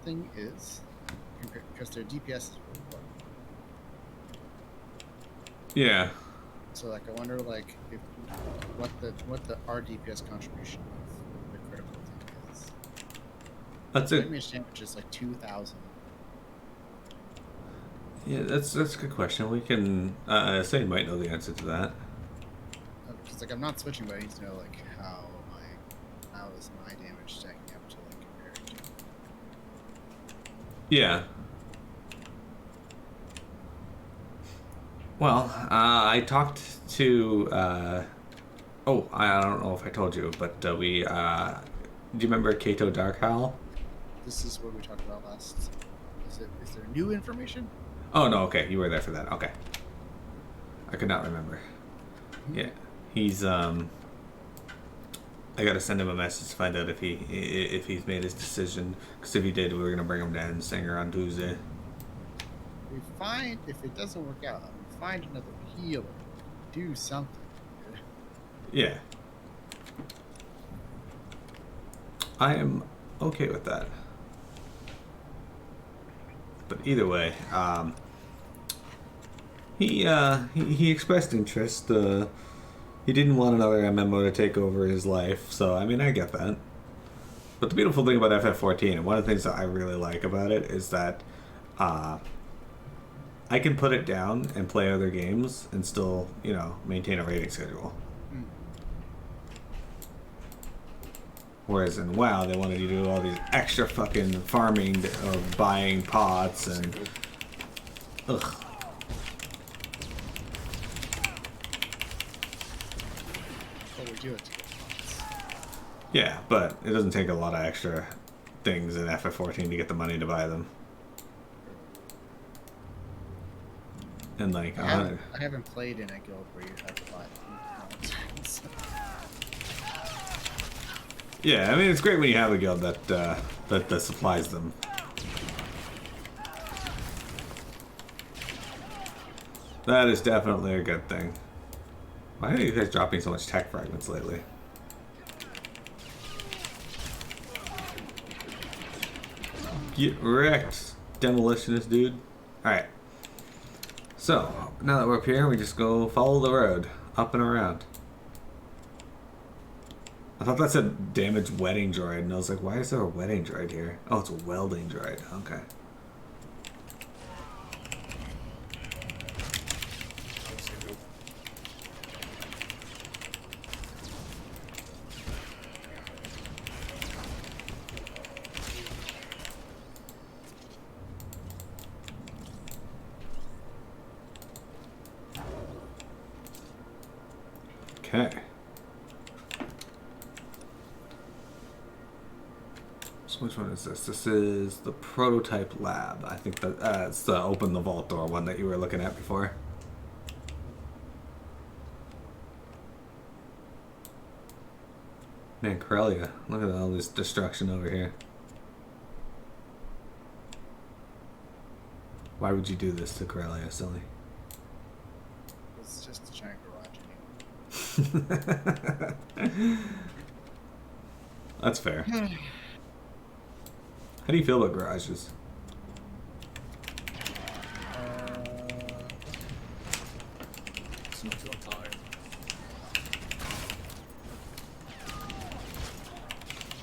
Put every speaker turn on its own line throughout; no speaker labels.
thing is, because their DPS is really low.
Yeah.
So like, I wonder like if what the our DPS contribution of the critical thing is.
That's
The
it.
damage damage is like 2,000.
Yeah, that's a good question. We can say might know the answer to that.
Because like I'm not switching, but I need to know like how is my damage stacking up to like compared to.
Yeah. Well, I talked to. Oh, I don't know if I told you, but we. Do you remember Kato Darkhowl?
This is what we talked about last. Is there new information?
Oh no, okay, you were there for that. Okay, I could not remember. Yeah, he's I gotta send him a message to find out if he's made his decision. Because if he did, we were gonna bring him down and sing her on Tuesday.
If it doesn't work out, we find another healer. Do something.
Yeah, I am okay with that. But either way, he expressed interest. He didn't want another MMO to take over his life, so I mean I get that. But the beautiful thing about FF14, and one of the things that I really like about it, is that I can put it down and play other games and still, maintain a rating schedule. Whereas in WoW, they wanted you to do all these extra fucking farming or buying pots and... Ugh.
Well, we do it to get pots.
Yeah, but it doesn't take a lot of extra things in FF14 to get the money to buy them. And like...
I haven't played in a guild where you have to buy pots.
Yeah, I mean, it's great when you have a guild that supplies them. That is definitely a good thing. Why are you guys dropping so much tech fragments lately? Get wrecked, demolitionist dude. Alright. So, now that we're up here, we just go follow the road. Up and around. I thought that said damaged wedding droid, and I was like, why is there a wedding droid here? Oh, it's a welding droid. Okay. Okay. So which one is this? This is the prototype lab. I think that it's the open the vault door one that you were looking at before. Man, Corellia, look at all this destruction over here. Why would you do this to Corellia, silly?
It's just a giant garage anyway.
That's fair. How do you feel about garages?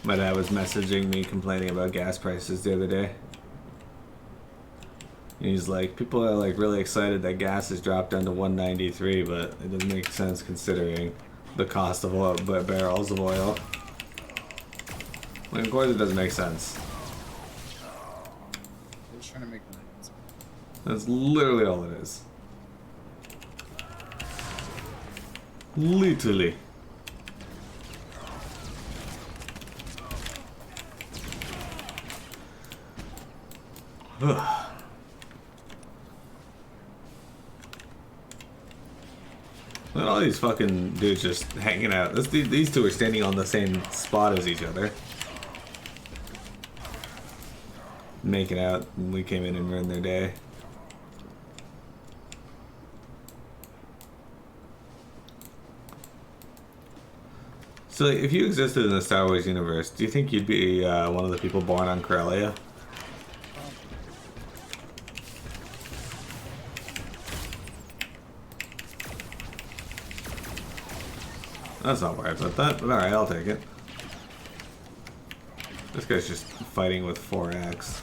My dad was messaging me complaining about gas prices the other day. And he's like, people are like really excited that gas has dropped down to $1.93, but it doesn't make sense considering the cost of oil, barrels of oil. Like, of course it doesn't make sense.
They're just trying to make money.
That's literally all it is. Literally. Ugh. Look at all these fucking dudes just hanging out. These two are standing on the same spot as each other. Making out, and we came in and ruined their day. So, if you existed in the Star Wars universe, do you think you'd be one of the people born on Corellia? That's not worried about that, but alright, I'll take it. This guy's just fighting with 4x.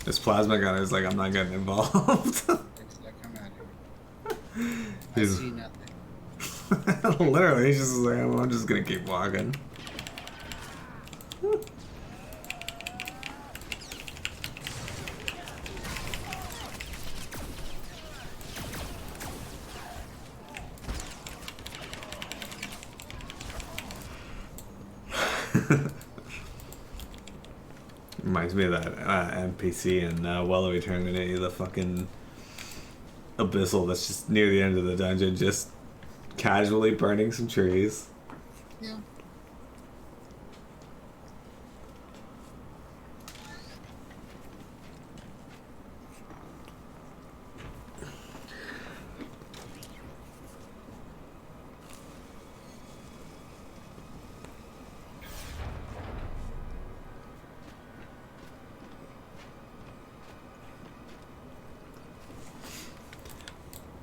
This plasma gunner is like, I'm not getting involved.
Come at here. I see nothing.
Literally, he's just like, I'm just gonna keep walking. Reminds me of that NPC in Well of Eternity, the fucking abyssal that's just near the end of the dungeon, just casually burning some trees.
Yeah.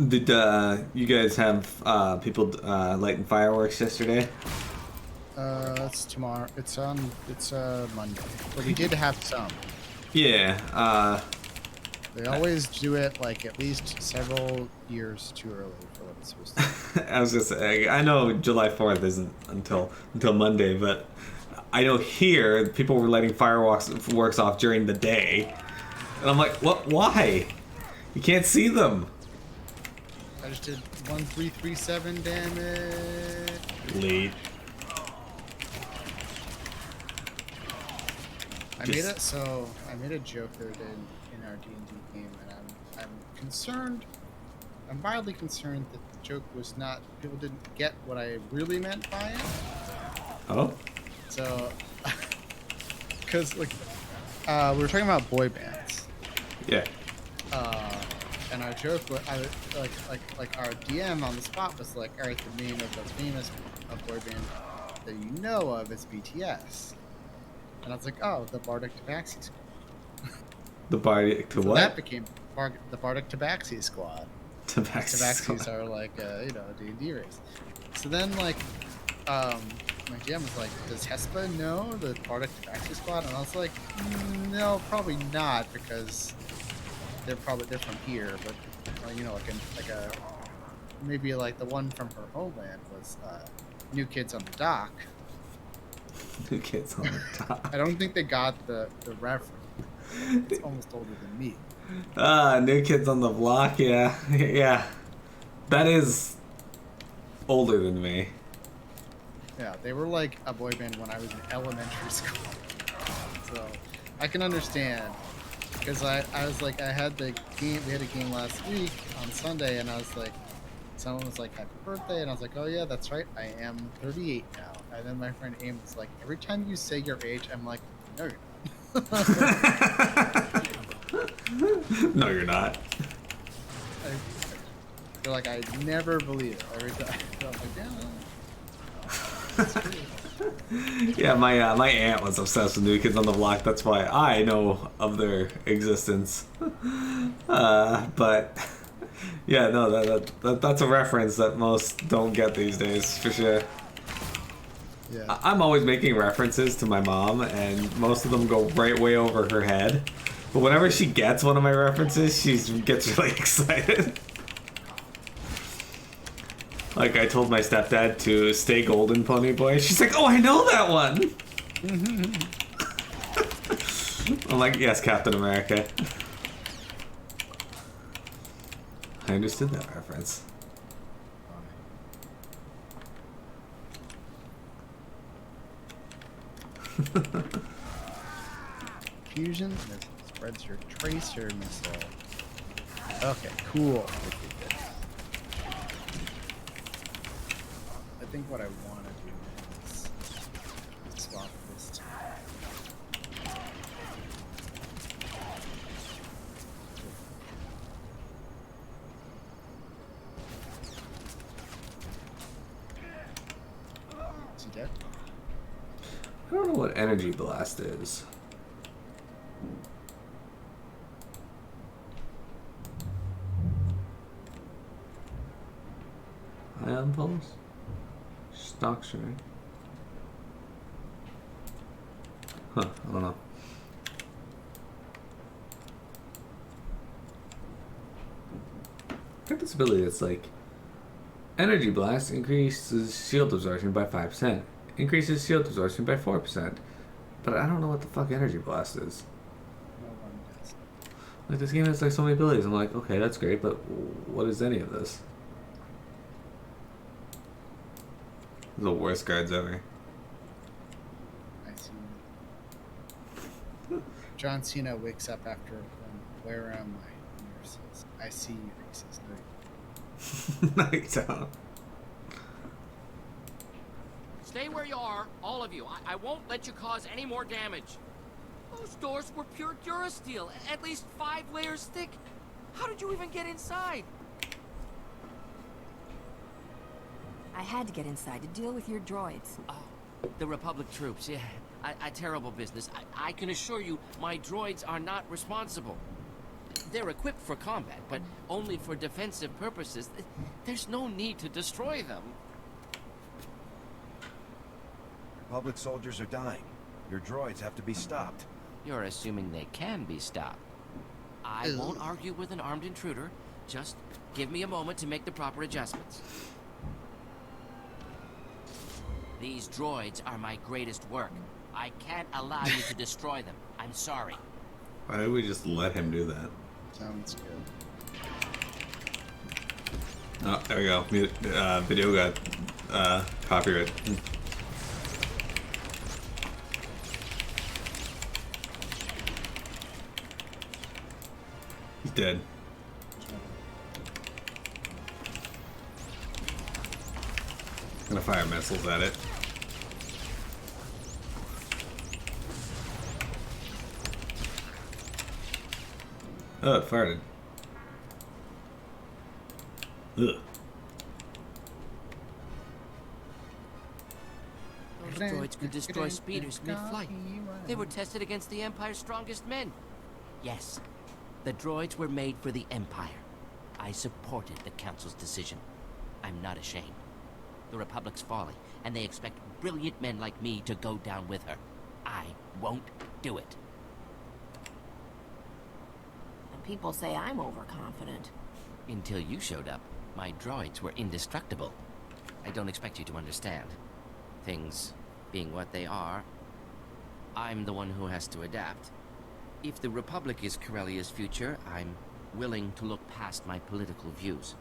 Did you guys have people lighting fireworks yesterday?
It's tomorrow. It's Monday. But we did have some.
Yeah.
They always do it like at least several years too early for what it's supposed to be.
I was just saying, I know July 4th isn't until Monday, but I know here people were lighting fireworks off during the day, and I'm like, what? Why? You can't see them.
I just did 1337 damage.
Late.
I made a joke the other day in our D&D game, and I'm concerned. I'm mildly concerned that the joke was not. People didn't get what I really meant by it.
Oh.
So, because like, we were talking about boy bands.
Yeah.
And our joke was, like our DM on the spot was like, all right, the name of the famous boy band that you know of is BTS. And I was like, oh, the Bardic Tabaxi Squad.
The Bardic to
So
what?
that became the Bardic Tabaxi Squad.
Tabaxis
are like, a D&D race. So then, like, my GM was like, does Hespa know the Bardic Tabaxi Squad? And I was like, no, probably not, because they're from here. But, maybe like the one from her homeland was New Kids on the Dock.
New Kids on the Dock.
I don't think they got the reference. It's almost older than me.
New Kids on the Block, yeah. Yeah. That is older than me.
Yeah, they were like a boy band when I was in elementary school. So I can understand. Because I was like, I had the game, we had a game last week on Sunday, and I was like, someone was like, happy birthday, and I was like, oh yeah, that's right, I am 38 now. And then my friend Aim was like, every time you say your age, I'm like, no, you're not.
No, you're not.
They're like, I never believe it every time. So I'm like, yeah, that's true.
Yeah, my aunt was obsessed with New Kids on the Block. That's why I know of their existence. But yeah, no, that's a reference that most don't get these days for sure.
Yeah.
I'm always making references to my mom, and most of them go right way over her head. But whenever she gets one of my references, she gets really excited. Like, I told my stepdad to stay golden, Pony Boy. She's like, oh, I know that one! I'm like, yes, Captain America. I understood that reference.
Fusion missile spreads your tracer missile. Okay, cool. I think what I want to do is swap this to Is he dead?
I don't know what Energy Blast is. Impulse? Stock sharing. Huh, I don't know. Got this ability that's like Energy Blast increases shield absorption by 5%. Increases shield absorption by 4%. But I don't know what the fuck Energy Blast is.
No one does.
Like, this game has like so many abilities. I'm like, okay, that's great, but what is any of this? The worst guards ever.
I see. John Cena wakes up after a film. Where am I? Mirror says, I see you. He says, no.
Night out.
Stay where you are, all of you. I won't let you cause any more damage. Those doors were pure Durasteel, at least 5 layers thick. How did you even get inside?
I had to get inside to deal with your droids.
Oh, the Republic troops, yeah. A terrible business. I can assure you, my droids are not responsible. They're equipped for combat, but only for defensive purposes. There's no need to destroy them.
Republic soldiers are dying. Your droids have to be stopped.
You're assuming they can be stopped. I won't argue with an armed intruder. Just give me a moment to make the proper adjustments. These droids are my greatest work. I can't allow you to destroy them. I'm sorry.
Why did we just let him do that?
Sounds good.
Oh, there we go. Video got copyright. He's dead. Gonna fire missiles at it. Oh, it farted. Ugh.
Those droids could destroy speeders mid-flight. They were tested against the Empire's strongest men. Yes, the droids were made for the Empire. I supported the Council's decision. I'm not ashamed. The Republic's folly, and they expect brilliant men like me to go down with her. I won't do it.
And people say I'm overconfident.
Until you showed up, my droids were indestructible. I don't expect you to understand. Things being what they are, I'm the one who has to adapt. If the Republic is Corellia's future, I'm willing to look past my political views.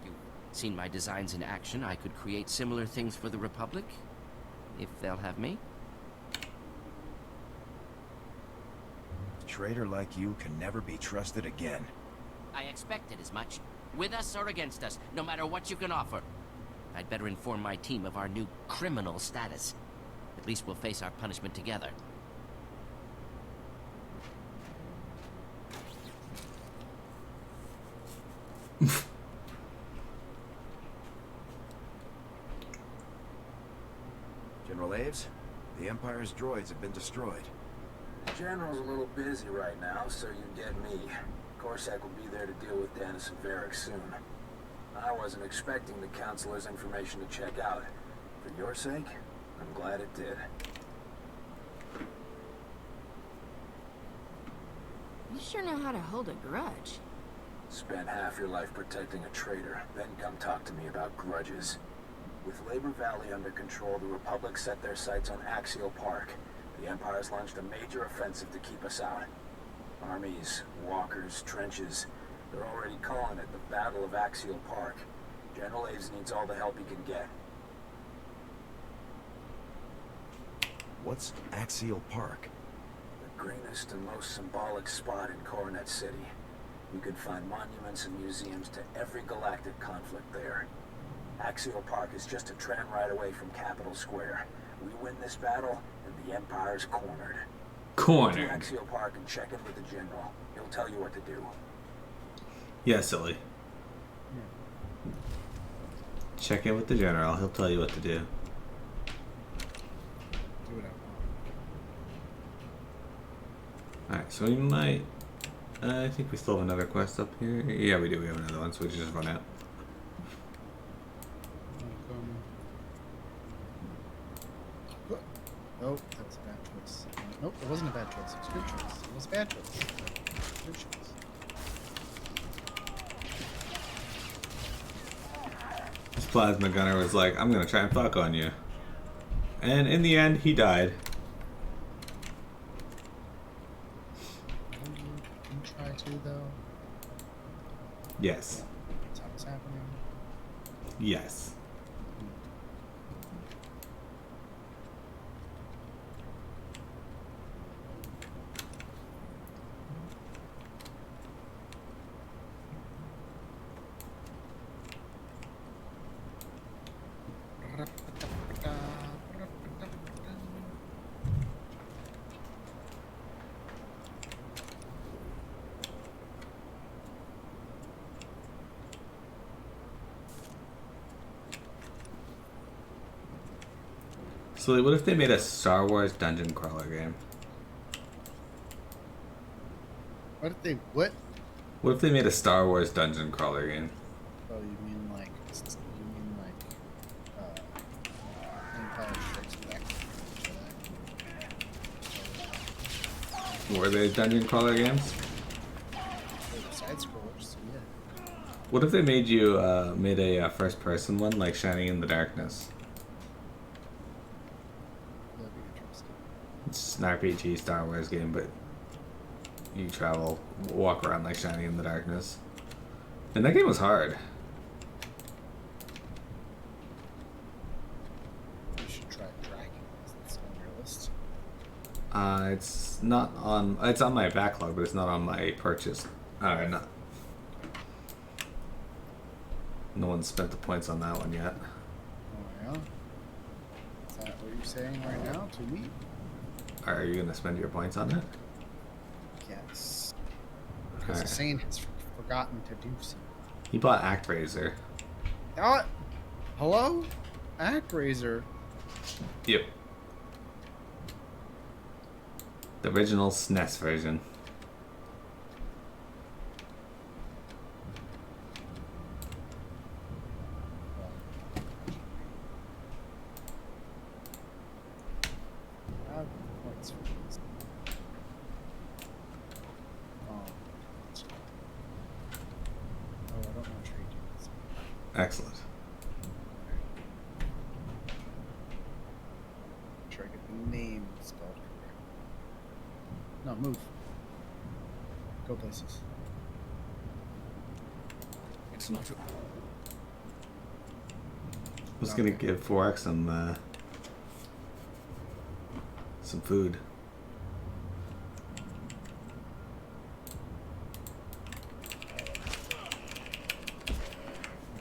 You've seen my designs in action. I could create similar things for the Republic, if they'll have me.
A traitor like you can never be trusted again.
I expected as much. With us or against us, no matter what you can offer. I'd better inform my team of our new criminal status. At least we'll face our punishment together.
General Aves, the Empire's droids have been destroyed.
The General's a little busy right now, so you get me. Corsac will be there to deal with Dennis and Varric soon. I wasn't expecting the Councilor's information to check out. For your sake, I'm glad it did.
You sure know how to hold a grudge.
Spend half your life protecting a traitor, then come talk to me about grudges. With Labor Valley under control, the Republic set their sights on Axial Park. The Empire's launched a major offensive to keep us out. Armies, walkers, trenches. They're already calling it the Battle of Axial Park. General Aves needs all the help he can get.
What's Axial Park?
The greenest and most symbolic spot in Coronet City. You can find monuments and museums to every galactic conflict there. Axial Park is just a tram ride away from Capitol Square. We win this battle, and the Empire's cornered. Go to
Corner.
Axial Park and check in with the General. He'll tell you what to do.
Yeah, silly. Check in with the general. He'll tell you what to do.
Do what I want.
Alright, so we might... I think we still have another quest up here. Yeah, we do. We have another one, so we should just run out.
Nope, it wasn't a bad choice. It was a good choice. It was a bad choice. Good choice.
This plasma gunner was like, I'm gonna try and fuck on you. And in the end, he died.
Can you try to, though?
Yes.
That's how it's happening.
Yes. So what if they made a Star Wars dungeon crawler game?
What if they what?
What if they made a Star Wars dungeon crawler game?
Oh, you mean like Empire Strikes Back?
Were they dungeon crawler games?
Side scrollers, so yeah.
What if they made you made a first person one like Shining in the Darkness?
That'd be interesting.
It's an RPG Star Wars game, but you travel, walk around like Shining in the Darkness. And that game was hard.
You should try Dragon. That's on your list.
It's not on. It's on my backlog, but it's not on my purchase. Not. No one spent the points on that one yet.
Oh yeah. Is that what you're saying right now to me?
Are you gonna spend your points on it?
Yes. Because
Alright.
Hussein has forgotten to do so.
He bought ActRaiser.
Oh, hello, ActRaiser.
Yep. The original SNES version.
I have points for this. Oh, I don't want to trade you this.
Excellent.
Make sure I get the name spelled correct. No, move. Go places.
It's not.
I was gonna give Forex some food.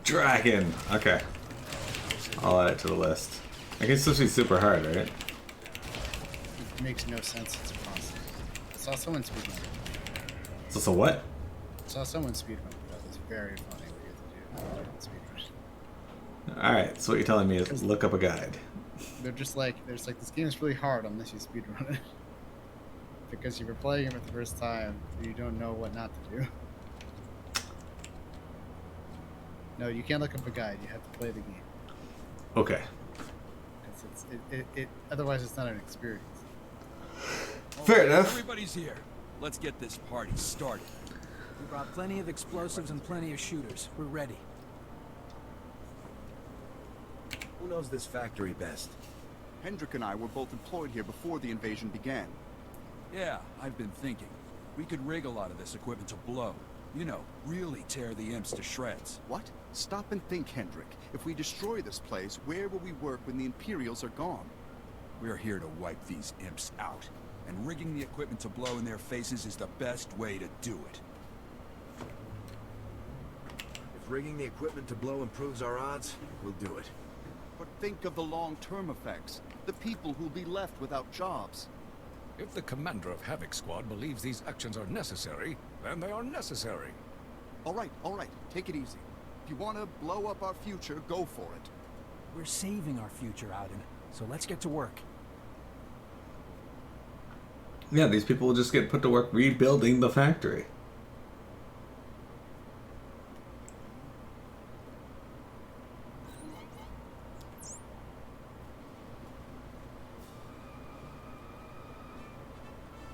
Dragon. Okay. I'll add it to the list. I guess this would be super hard, right?
It makes no sense. It's impossible. I saw someone speedrun.
So what?
I saw someone speedrun. That was very funny what you have to do. Speedrun.
Alright, so what you're telling me is look up a guide.
They're just like, there's like, this game is really hard unless you speedrun it. Because if you're playing it for the first time, you don't know what not to do. No, you can't look up a guide. You have to play the game.
Okay.
Because otherwise it's not an experience.
Fair enough.
Everybody's here. Let's get this party started.
We brought plenty of explosives and plenty of shooters. We're ready.
Who knows this factory best?
Hendrik and I were both employed here before the invasion began.
Yeah, I've been thinking. We could rig a lot of this equipment to blow. You know, really tear the imps to shreds.
What? Stop and think, Hendrik. If we destroy this place, where will we work when the Imperials are gone?
We're here to wipe these imps out. And rigging the equipment to blow in their faces is the best way to do it.
If rigging the equipment to blow improves our odds, we'll do it.
But think of the long-term effects. The people who'll be left without jobs.
If the commander of Havoc Squad believes these actions are necessary, then they are necessary.
All right, take it easy. If you want to blow up our future, go for it.
We're saving our future, Auden. So let's get to work.
Yeah, these people will just get put to work rebuilding the factory.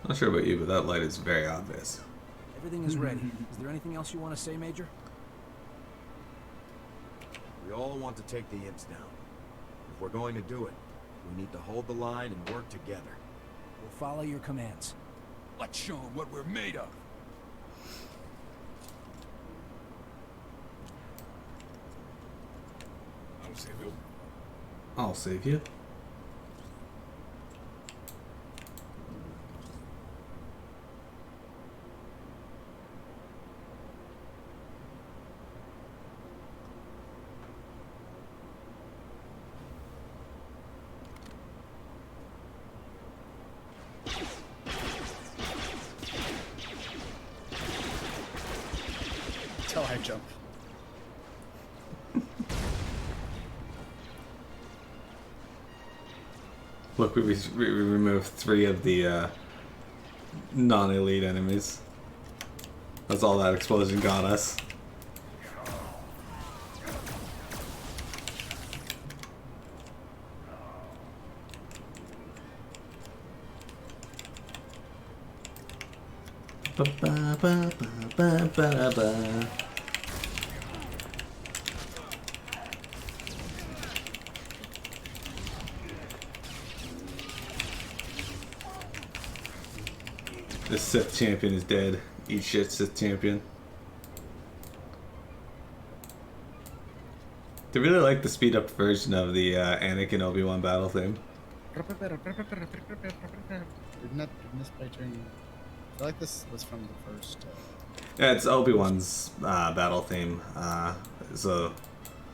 Not sure about you, but that light is very obvious.
Everything is ready. Is there anything else you want to say, Major?
We all want to take the imps down. If we're going to do it, we need to hold the line and work together.
We'll follow your commands.
Let's show them what we're made of.
I'll save you.
I'll save you.
Till I jump.
Look, we removed 3 of the non-elite enemies. That's all that explosion got us. Ba ba ba ba ba ba. The Sith champion is dead. Eat shit, Sith champion. They really like the speed up version of the Anakin Obi-Wan battle theme.
Didn't this by turn? I feel like this was from the first.
Yeah, it's Obi-Wan's battle theme. So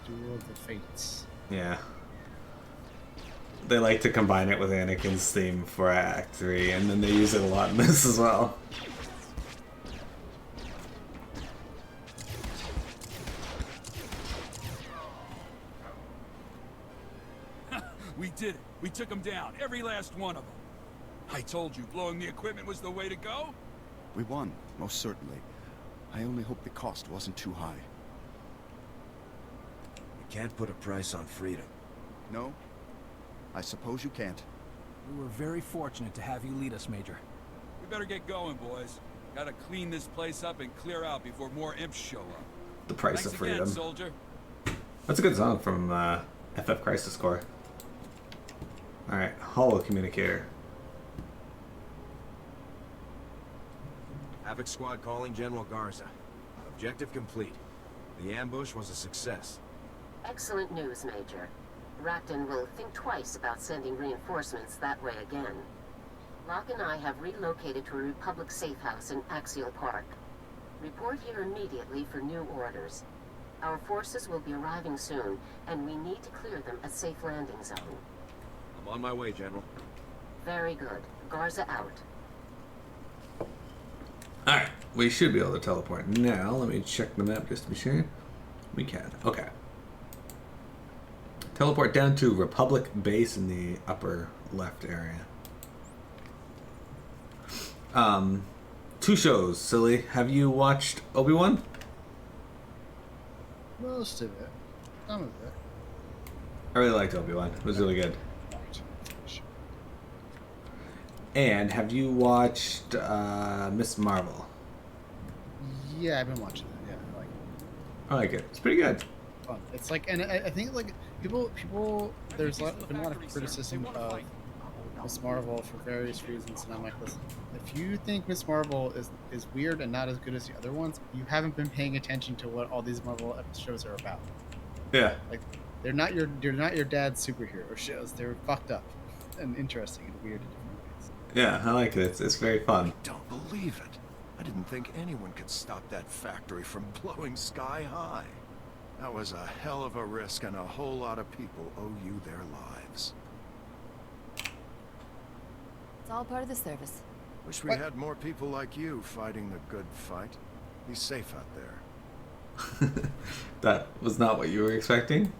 Duel of the Fates.
yeah, they like to combine it with Anakin's theme for Act 3, and then they use it a lot in this as well.
We did it. We took them down. Every last one of them. I told you blowing the equipment was the way to go.
We won, most certainly. I only hope the cost wasn't too high.
You can't put a price on freedom.
No? I suppose you can't.
We were very fortunate to have you lead us, Major.
We better get going, boys. Gotta clean this place up and clear out before more imps show up.
The price
Thanks
of freedom.
again, soldier.
That's a good song from FF Crisis Core. Alright, holo communicator.
Havoc Squad calling General Garza. Objective complete. The ambush was a success.
Excellent news, Major. Rakton will think twice about sending reinforcements that way again. Locke and I have relocated to a Republic safe house in Axial Park. Report here immediately for new orders. Our forces will be arriving soon, and we need to clear them a safe landing zone.
I'm on my way, General.
Very good. Garza out.
Alright, we should be able to teleport now. Let me check the map just to be sure. We can. Okay. Teleport down to Republic base in the upper left area. 2 shows, silly. Have you watched Obi-Wan?
Most of it. Some of it.
I really liked Obi-Wan. It was really good. And have you watched Miss Marvel?
Yeah, I've been watching it. Yeah, I like it.
I like it. It's pretty good.
Fun. It's like, and I think like people. There's been a lot of criticism of Miss Marvel for various reasons, and I'm like, listen, if you think Miss Marvel is weird and not as good as the other ones, you haven't been paying attention to what all these Marvel shows are about.
Yeah.
Like, they're not your dad's superhero shows. They're fucked up and interesting and weird in different ways.
Yeah, I like it. It's very fun.
I don't believe it. I didn't think anyone could stop that factory from blowing sky high. That was a hell of a risk, and a whole lot of people owe you their lives.
It's all part of the service.
Wish we had more people like you fighting the good fight. Be safe out there.
That was not what you were expecting?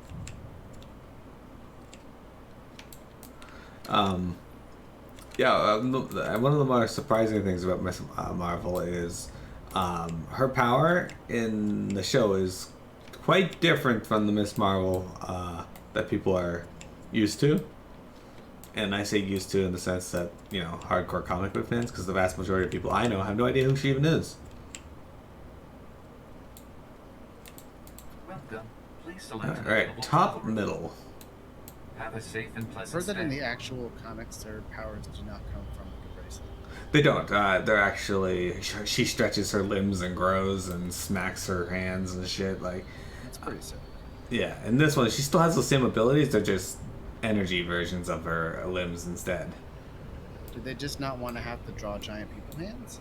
Yeah, one of the more surprising things about Miss Marvel is her power in the show is quite different from the Miss Marvel that people are used to. And I say used to in the sense that, you know, hardcore comic book fans, because the vast majority of people I know have no idea who she even is.
Welcome. Please select
Alright, top middle.
Have a safe and
I've
pleasant
heard that in
stay.
the actual comics, their powers do not come from the bracelet.
They don't. They're actually... She stretches her limbs and grows and smacks her hands and shit. Like,
That's pretty sick.
yeah, and this one, she still has the same abilities. They're just energy versions of her limbs instead.
Did they just not want to have to draw giant people hands?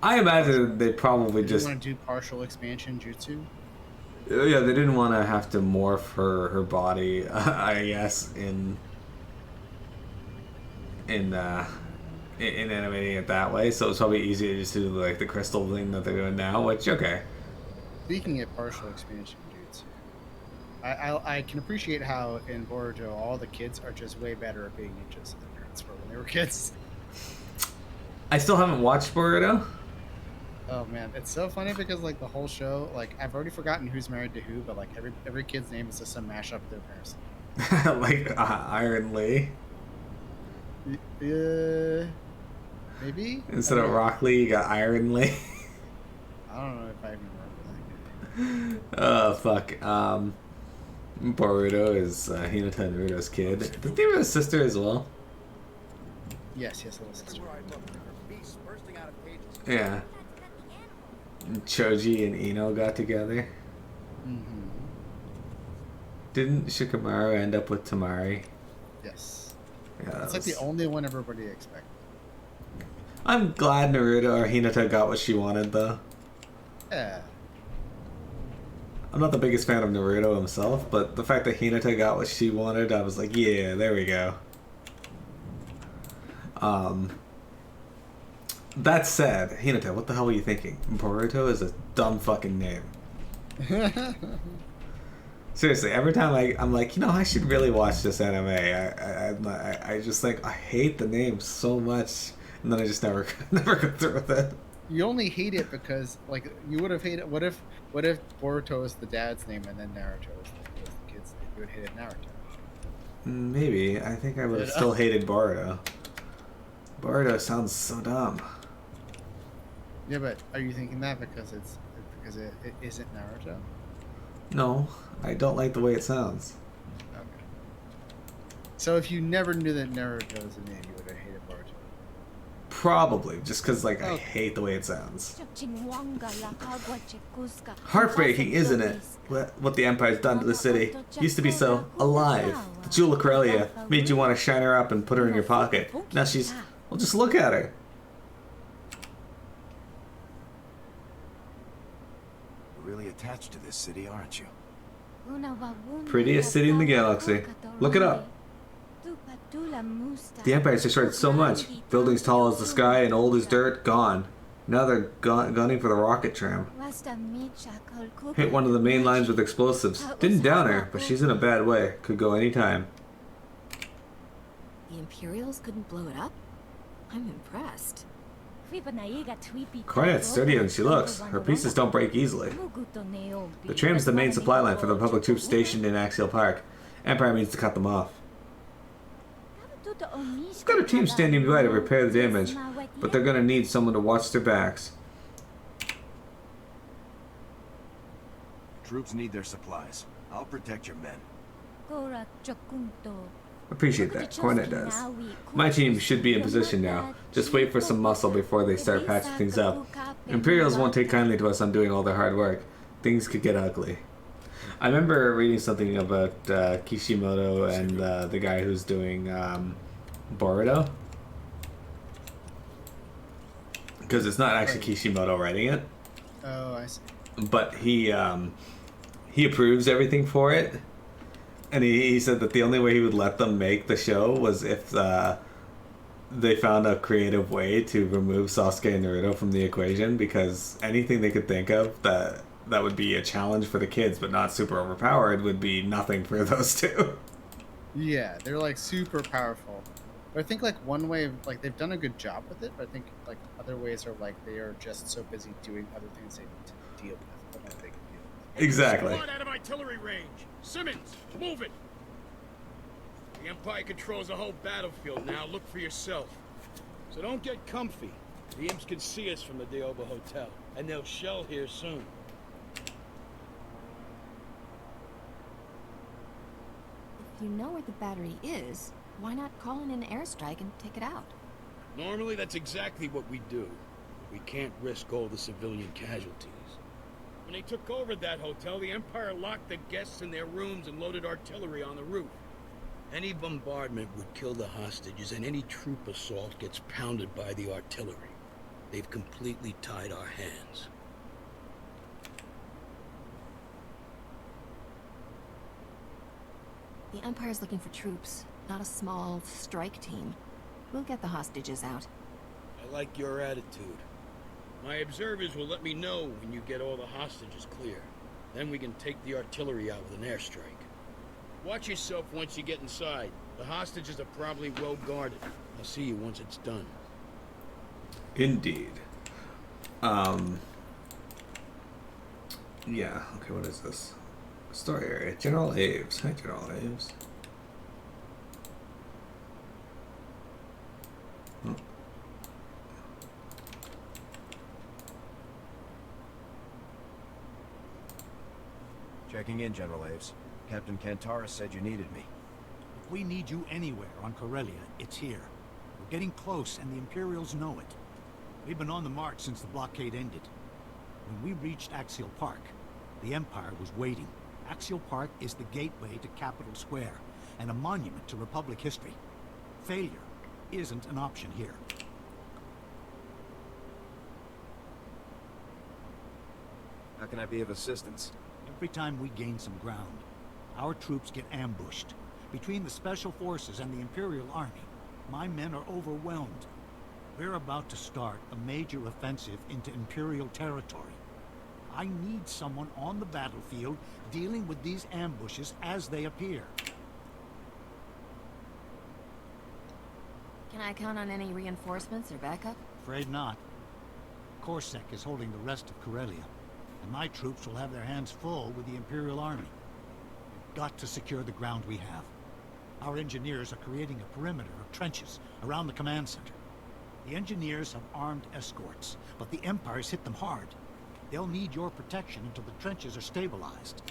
I imagine they probably
Did
just...
they want to do partial expansion jutsu?
Yeah, they didn't want to have to morph her body, I guess, in animating it that way. So it's probably easier to just do like the crystal thing that they're doing now. Which, okay.
Speaking of partial expansion jutsu, I can appreciate how in Boruto all the kids are just way better at being ninjas than their parents were when they were kids.
I still haven't watched Boruto.
Oh man, it's so funny because like the whole show, like I've already forgotten who's married to who, but like every kid's name is just some mashup of their parents.
Like Iron Lee.
Maybe
Instead of Rock Lee, you got Iron Lee.
I don't know if I even remember that guy.
Oh fuck. Boruto is Hinata and Naruto's kid. Does he have a sister as well?
Yes, little sister.
Yeah. Choji and Ino got together.
Mm-hmm.
Didn't Shikamaru end up with Tamari?
Yes.
Yeah,
It's like the only one everybody expected.
I'm glad Naruto or Hinata got what she wanted, though.
Yeah.
I'm not the biggest fan of Naruto himself, but the fact that Hinata got what she wanted, I was like, yeah, there we go. That said, Hinata, what the hell were you thinking? Boruto is a dumb fucking name. Seriously, every time I'm like, you know, I should really watch this anime. I just think I hate the name so much, and then I just never go through with it.
You only hate it because like you would have hated. What if Boruto is the dad's name and then Naruto is the kid's name? You would have hated Naruto.
Maybe. I think I would have still hated Boruto. Boruto sounds so dumb.
Yeah, but are you thinking that because it isn't Naruto?
No, I don't like the way it sounds.
Okay. So if you never knew that Naruto was a name, you would have hated Boruto.
Probably, just because like I hate the way it sounds. Heartbreaking, isn't it? What the Empire's done to the city. Used to be so alive. The Jewel of Corellia made you want to shine her up and put her in your pocket. Now she's... Well, just look at her.
You're really attached to this city, aren't you?
Prettiest city in the galaxy. Look it up. The Empire's destroyed so much. Buildings tall as the sky and old as dirt, gone. Now they're gunning for the rocket tram. Hit one of the main lines with explosives. Didn't down her, but she's in a bad way. Could go anytime.
The Imperials couldn't blow it up? I'm impressed.
Quite sturdier than she looks. Her pieces don't break easily. The tram's the main supply line for the public troops stationed in Axial Park. Empire means to cut them off. It's got a team standing by to repair the damage, but they're gonna need someone to watch their backs.
Troops need their supplies. I'll protect your men.
Appreciate that. Cornet does. My team should be in position now. Just wait for some muscle before they start patching things up. Imperials won't take kindly to us undoing all their hard work. Things could get ugly. I remember reading something about Kishimoto and the guy who's doing Boruto. Because it's not actually Kishimoto writing it.
Oh, I see.
But he approves everything for it. And he said that the only way he would let them make the show was if they found a creative way to remove Sasuke and Naruto from the equation, because anything they could think of that would be a challenge for the kids but not super overpowered would be nothing for those two.
Yeah, they're like super powerful. But I think like one way, like they've done a good job with it, but I think like other ways are like they are just so busy doing other things they need to deal with. But like, they can deal with.
Exactly.
Squad out of artillery range. Simmons, move it. The Empire controls the whole battlefield now. Look for yourself. So don't get comfy. The imps can see us from the Dioba Hotel, and they'll shell here soon.
If you know where the battery is, why not call in an airstrike and take it out?
Normally, that's exactly what we do. We can't risk all the civilian casualties. When they took over that hotel, the Empire locked the guests in their rooms and loaded artillery on the roof. Any bombardment would kill the hostages, and any troop assault gets pounded by the artillery. They've completely tied our hands.
The Empire's looking for troops, not a small strike team. We'll get the hostages out.
I like your attitude. My observers will let me know when you get all the hostages clear. Then we can take the artillery out with an airstrike. Watch yourself once you get inside. The hostages are probably well guarded. I'll see you once it's done.
Indeed. Yeah, okay, what is this? Story area. General Aves. Hi, General Aves.
Checking in, General Aves. Captain Kantara said you needed me.
If we need you anywhere on Corellia, it's here. We're getting close, and the Imperials know it. We've been on the march since the blockade ended. When we reached Axial Park, the Empire was waiting. Axial Park is the gateway to Capitol Square, and a monument to Republic history. Failure isn't an option here.
How can I be of assistance?
Every time we gain some ground, our troops get ambushed. Between the Special Forces and the Imperial Army, my men are overwhelmed. We're about to start a major offensive into Imperial territory. I need someone on the battlefield dealing with these ambushes as they appear.
Can I count on any reinforcements or backup?
Afraid not. Korsek is holding the rest of Corellia, and my troops will have their hands full with the Imperial Army. We've got to secure the ground we have. Our engineers are creating a perimeter of trenches around the command center. The engineers have armed escorts, but the Empire's hit them hard. They'll need your protection until the trenches are stabilized.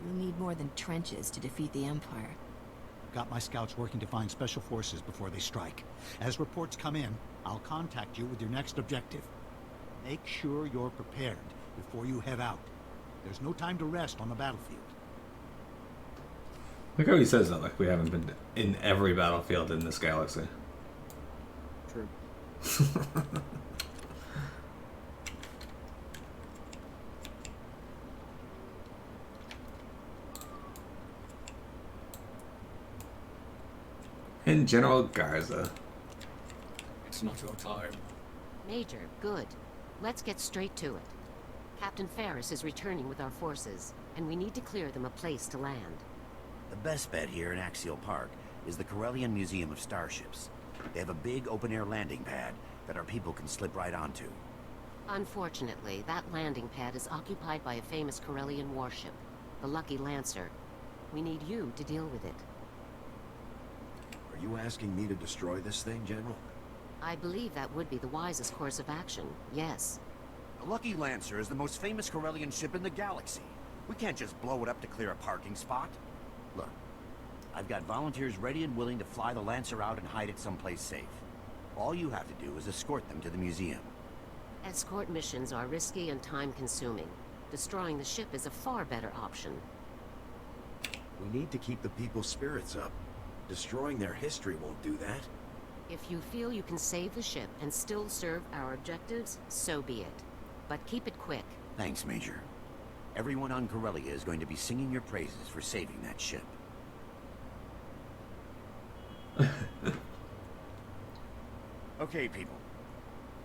We'll need more than trenches to defeat the Empire.
I've got my scouts working to find Special Forces before they strike. As reports come in, I'll contact you with your next objective. Make sure you're prepared before you head out. There's no time to rest on the battlefield.
Look how he says that like we haven't been in every battlefield in this galaxy.
True.
And General Garza.
It's not your time.
Major, good. Let's get straight to it. Captain Ferris is returning with our forces, and we need to clear them a place to land.
The best bet here in Axial Park is the Corellian Museum of Starships. They have a big open-air landing pad that our people can slip right onto.
Unfortunately, that landing pad is occupied by a famous Corellian warship, the Lucky Lancer. We need you to deal with it.
Are you asking me to destroy this thing, General?
I believe that would be the wisest course of action, yes.
The Lucky Lancer is the most famous Corellian ship in the galaxy. We can't just blow it up to clear a parking spot. Look, I've got volunteers ready and willing to fly the Lancer out and hide it someplace safe. All you have to do is escort them to the museum.
Escort missions are risky and time-consuming. Destroying the ship is a far better option.
We need to keep the people's spirits up. Destroying their history won't do that.
If you feel you can save the ship and still serve our objectives, so be it. But keep it quick.
Thanks, Major. Everyone on Corellia is going to be singing your praises for saving that ship. Okay, people.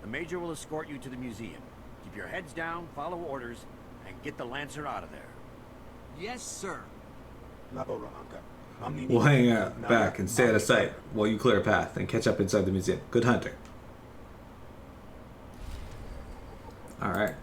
The Major will escort you to the museum. Keep your heads down, follow orders, and get the Lancer out of there.
Yes, sir.
We'll hang out back and stay out of sight while you clear a path and catch up inside the museum. Good hunting. Alright.